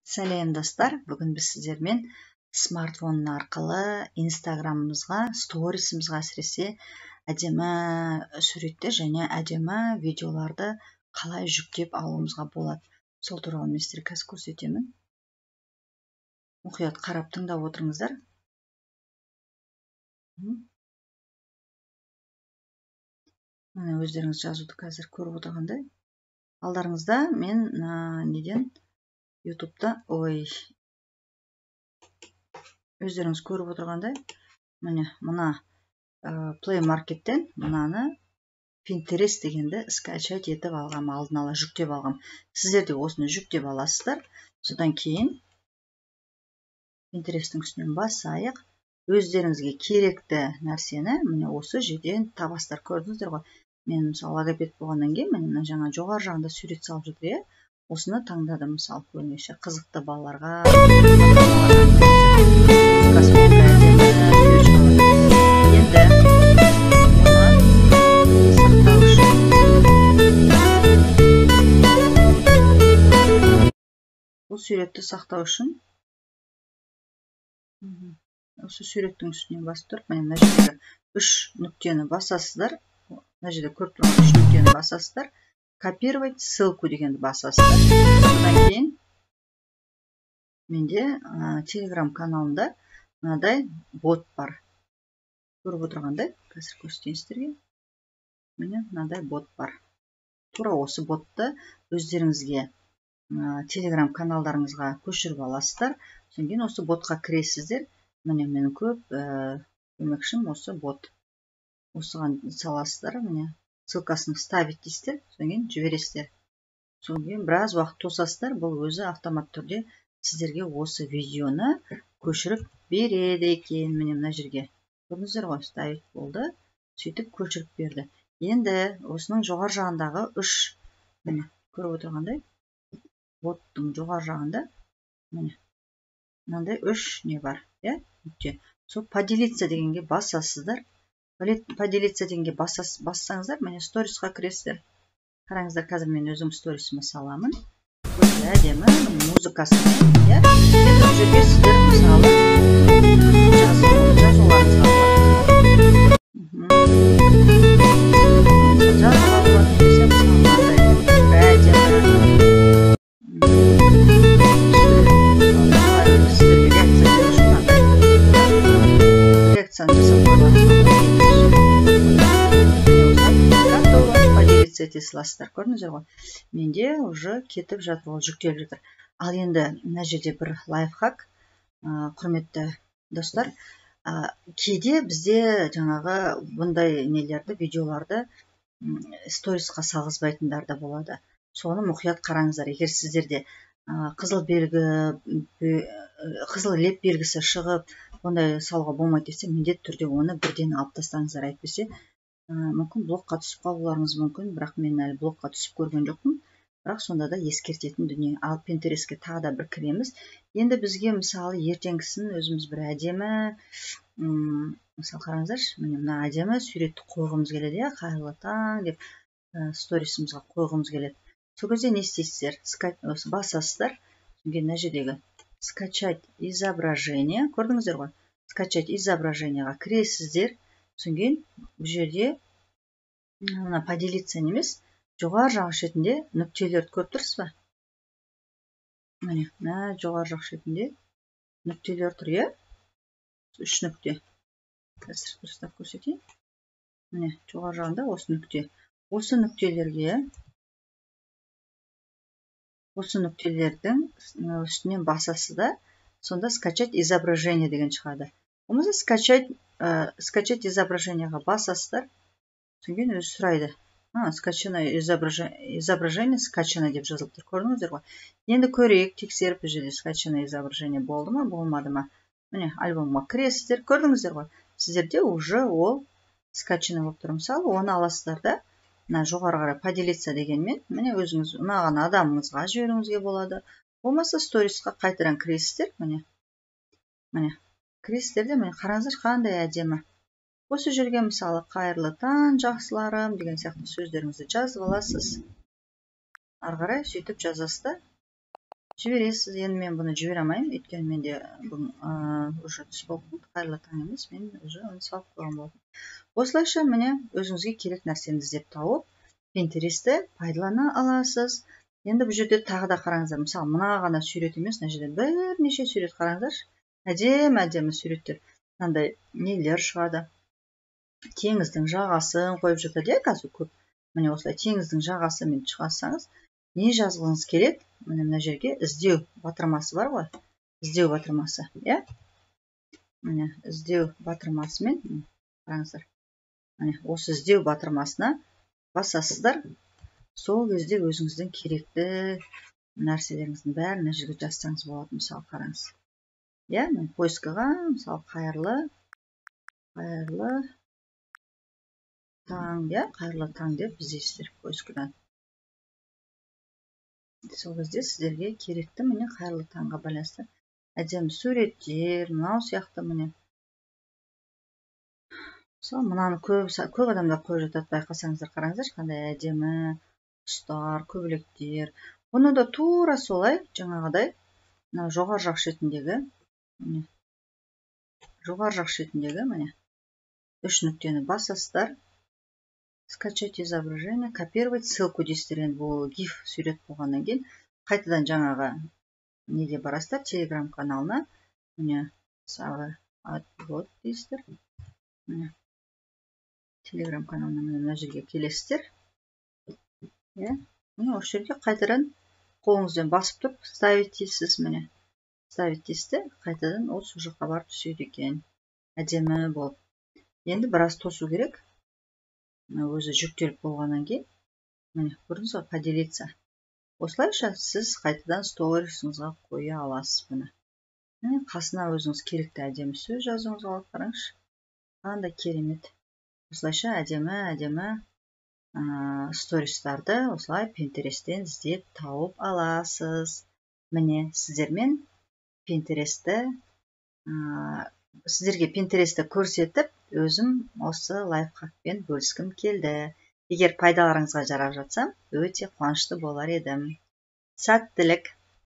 Сәлем достар, бүгін біз сіздермен смартфон арқылы инстаграмымызға, сторисімізға әсіресе әдемі суреттер және әдемі видеоларды қалай жүктеп алуымызға болады. Сол туралы мен сіздерге қазір көрсетемін. Мұқият қарап тыңдап отырыңыздар. Міне өздеріңіз жазуды қазір көріп отырғандай. Алдарыңызда мен ютубта өздеріңіз көріп отырғандай, мына Play Market'тен мынаны Pinterest дегенді скачать етіп алғам, алдын ала жүктеп алғам. Сіздер де осыны жүктеп аласыздар. Содан кейін Pinterest'тің үстінен басайық. Өздеріңізге керекті нәрсені міне осы жерден табасыздар. Көрдіңіздер ғой. Мен мысалы логопед болғаннан кейін мына жаңа жоғары жағында сурет салып жатыр, осыны таңдадым, мысалы көбінесе қызықты балаларға. Бұл суретті сақтау үшін осы суреттің үстінен басып тұрып, мына жердегі 3 нүктені басасыздар. Мына жерде көріп тұрған 3 нүктені басасыздар. Копировать ссылку дегенді басасыздар. Содан кейін менде Telegram каналында мынадай бот бар. Көріп отырғандай, қазір көрсетейін сіздерге. Міне мынадай бот бар. Тура осы ботты өздеріңізге Telegram каналдарыңызға көшіріп аласыздар. Содан кейін осы ботқа кіресіздер. Міне менің көп көмекшім осы бот. Осыған саласыздар, міне ссылкасын ставить дейсіздер, содан кейін жібересіздер. Содан кейін біраз уақыт тосасыздар, бұл өзі автомат түрде сіздерге осы видеоны көшіріп береді екен. Міне мына жерге көрдіңіздер ғой, ставить болды, сөйтіп көшіріп берді. Енді осының жоғары жағындағы 3, міне көріп отырғандай, боттың жоғары жағында міне мынандай 3 не бар, нүкте. Сол поделиться дегенге басасыздар. Поделиться дегенге бассаңыздар, міне сторисқа кіресіздер. Қараңыздар, қазір мен өзім сторисіме саламын. Өте әдемі музыкасымен, енді бұл жерге сіздер мысалы жазуларыңызға болады. Жазуға болады, немесе мысалы реакцияны жасап саласыздар. Көрдіңіздер ғой, менде уже кетіп жатыр, ол жүктеліп жатыр. Ал енді мына жерде бір лайфхак, құрметті достар, кейде бізде жаңағы бұндай нелерді, видеоларды сторисқа салғызбайтындар да болады. Соны мұқият қараңыздар. Егер сіздерде қызыл леп белгісі шығып, ондай салуға болмайды десе, міндетті түрде оны бірден алып тастаңыздар. Әйтпесе мүмкін блокқа түсіп қалуларыңыз мүмкін, бірақ мен әлі блокқа түсіп көрген жоқпын. Бірақ сонда да ескертетін дүние. Ал Pinterest'ке тағы да бір кіреміз. Енді бізге мысалы ертеңгісін өзіміз бір әдемі, мысалы қараңыздаршы, мына әдемі суретті қойғымыз келеді, қайырлы таң деп сторисімізге қойғымыз келеді. Сол кезде не істейсіздер? Басасыздар. Мына жердегі скачать изображение, көрдіңіздер ғой? Скачать изображениеға кіресіздер. Содан кейін бұл жерде поделиться емес, жоғары жақ шетінде нүктелерді көріп тұрсыз ба? Міне, жоғары жақ шетінде нүктелер тұр, 3 нүкте. Қазір дұрыстап көрсетейін. Міне, жоғары жағында осы нүкте. Осы нүктелердің үстінен басасызда, сонда скачать изображение деген шығады. Болмаса скачать изображениеға басасыздар. Содан кейін өзі сұрайды. Скачано изображение скачано деп жазылып тұр. Көрдіңіздер ғой? Енді көрейік, тексеріп бұл жерде скачано изображение болды ма, болмады ма? Міне, альбомға кіресіздер. Көрдіңіздер ғой? Сіздерде уже ол скачано болып тұр. Мысалы, оны аласыздар да, жоғары қарай поделиться дегенмен, міне өзіңіз ұнаған адамыңызға жіберуіңізге болады. Болмаса сторисқа қайтадан кіресіздер. Міне, кіресіздер де, міне қараңыздар қандай әдемі. Осы жерге мысалы қайырлы таң жақсыларым деген сияқты сөздеріңізді жазып аласыз. Ары қарай сөйтіп жазасыз да. жібересіз. Енді мен бұны жібере алмаймын, өйткені менде бұл уже түс болып қалды. Қайырлы таң емес, мен уже оны салып қойған болдым. Осылайша міне өзіңізге керек нәрсені іздеп тауып, Pinterestті пайдалана аласыз. Енді бұл жерде тағы да қараңыздар. Мысалы, мына ғана сурет емес, мына жерде бірнеше сурет қараңыздаршы. Әдемі суреттер. Мынандай нелер шығады. Теңіздің жағасын қойып жатады, қазір көп. Міне осылай теңіздің жағасымен шығарсаңыз, не жазғыңыз келеді? Мына жерге іздеу батырмасы бар ғой. Іздеу батырмасы, иә? Міне іздеу батырмасымен қараңыздар. Міне осы іздеу батырмасына басасыздар. Сол кезде өзіңіздің керекті нәрселеріңіздің бәрін мына жерге жазсаңыз болады. Мысалы, қараңыз. Иә, мен поискаға, мысалы, қайырлы таң, иә, қайырлы таң деп іздейсіздер поискадан. Сол кезде сіздерге керекті міне қайырлы таңға байланысты әдемі суреттер, мынау сияқты міне. Мысалы, мынаны көп адамдар қойып жатады, байқасаңыздар, қараңыздар, қандай әдемі құстар, көбелектер. Бұны да тура солай, жаңағыдай, жоғары жақ шетіндегі, міне, 3 нүктені басасыздар. Скачать изображение, копировать ссылку дейсіздер. Енді бұл гиф сурет болғаннан кейін, қайтадан жаңағы неге барасыздар, Telegram каналына, міне, мысалы, вот дейсіздер. Міне, Telegram каналына мына жерге келесіздер. Иә, міне осы жерге қайтадан қолыңызбен басып тұрып, ставить дейсіз, міне. Ставить дейсізді, қайтадан ол сол жаққа барып түседі екен. Әдемі болып. Енді біраз тосу керек. Өзі жүктеліп болғаннан кейін, міне, көрдіңіз ғой, поделиться. Осылайша сіз қайтадан сторисіңізге қоя аласыз бұны. Міне, қасына өзіңіз керекті әдемі сөз жазуыңызға алып қараңызшы. Қандай керемет. Осылайша әдемі стористарды осылай Pinterest'тен іздеп тауып аласыз. Міне, сіздермен сіздерге Pinterest'ті көрсетіп, өзім осы лайфхакпен бөліскім келді. Егер пайдаларыңызға жарап жатсам, өте қуанышты болар едім. Сәттілік!